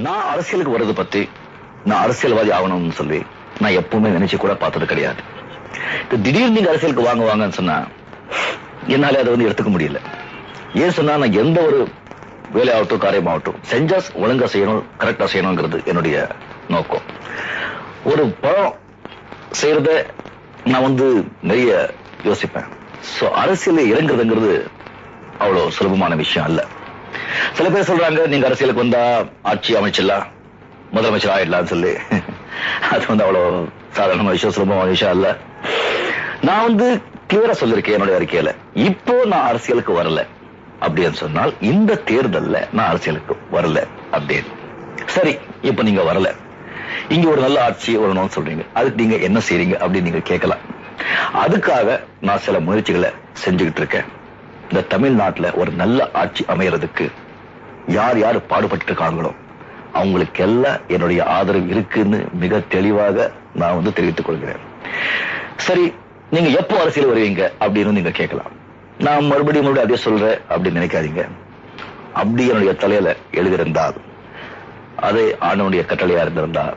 நான் அரசியலுக்கு வர்றது பத்தி நான் அரசியல்வாதி ஆகணும்னு சொல்லி நான் எப்பவுமே நினைச்சு கூட பார்த்தது கிடையாது. திடீர்னு நீங்க அரசியலுக்கு வாங்கன்னு சொன்னா என்னால அதை எடுத்துக்க முடியல. ஏன் சொன்னா நான் எந்த ஒரு வேலையாகட்டும் காரியமாகட்டும் செஞ்சா ஒழுங்கா செய்யணும், கரெக்டா செய்யணுங்கிறது என்னுடைய நோக்கம். ஒரு பழம் செய்யறத நான் நிறைய யோசிப்பேன். அரசியல இறங்குறதுங்கிறது அவ்வளவு சுலபமான விஷயம் அல்ல. சில பேர் சொல்றாங்க நீங்க அரசியலுக்கு வந்தா ஆட்சி அமைச்சிடலாம், முதலமைச்சர் ஆயிடலாம் சொல்லி. அது அவ்வளவு சாதாரண விஷயம், சுலபமான விஷயம் அல்ல. நான் கிளியரா சொல்லிருக்கேன் என்னுடைய அறிக்கையில, இப்போ நான் அரசியலுக்கு வரல அப்படின்னு சொன்னால் இந்த தேர்தல்ல நான் அரசியலுக்கு வரல அப்படின்னு. சரி, இப்ப நீங்க வரல, இங்க ஒரு நல்ல ஆட்சி வரணும்னு சொல்றீங்க, அதுக்கு நீங்க என்ன செய்றீங்க அப்படின்னு நீங்க கேட்கலாம். அதுக்காக நான் சில முயற்சிகளை செஞ்சுக்கிட்டு இருக்கேன். இந்த தமிழ்நாட்டுல ஒரு நல்ல ஆட்சி அமையறதுக்கு யார் யார் பாடுபட்டு இருக்காங்களோ அவங்களுக்கு எல்லாம் என்னுடைய ஆதரவு இருக்குன்னு மிக தெளிவாக நான் தெரிவித்துக் கொள்கிறேன். சரி, நீங்க எப்போ அரசியல் வருவீங்க அப்படின்னு நீங்க கேட்கலாம். நான் மறுபடியும் அதே சொல்றேன் அப்படின்னு நினைக்காதீங்க. அப்படி என்னுடைய தலையில எழுதியிருந்தால், அதே ஆண்டவனுடைய கட்டளையா இருந்திருந்தால்,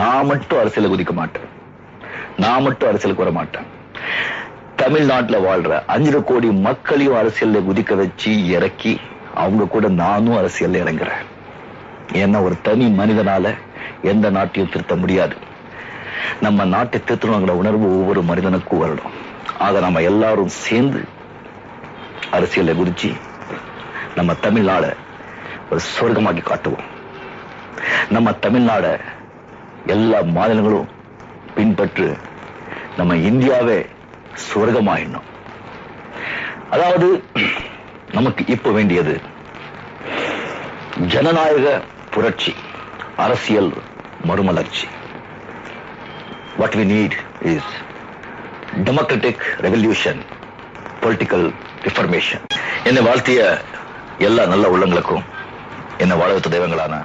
நான் மட்டும் அரசியல குதிக்க மாட்டேன், நான் மட்டும் அரசியலுக்கு வர மாட்டேன். தமிழ்நாட்டில் வாழ்ற 5 கோடி மக்களையும் அரசியல்ல குதிக்க வச்சு இறக்கி அவங்க கூட நானும் அரசியல்ல இறங்குறேன். ஏன்னா ஒரு தனி மனிதனால எந்த நாட்டையும் திருத்த முடியாது. நம்ம நாட்டை திருத்தணுங்கிற உணர்வு ஒவ்வொரு மனிதனுக்கும் வரணும். ஆக நம்ம எல்லாரும் சேர்ந்து அரசியலை குதிச்சு நம்ம தமிழ்நாட ஒரு சொர்க்கமாக்கி காட்டுவோம். நம்ம தமிழ்நாட எல்லா மாநிலங்களும் பின்பற்று நம்ம இந்தியாவே சொர்க்கமாயிடணும். அதாவது நமக்கு இப்ப வேண்டியது ஜனநாயக புரட்சி, அரசியல் மறுமலர்ச்சி. What we need is democratic revolution, political reformation. என்னை வாழ்த்திய எல்லா நல்ல உள்ளங்களுக்கும், என்னை வாழ வைத்த தெய்வங்களான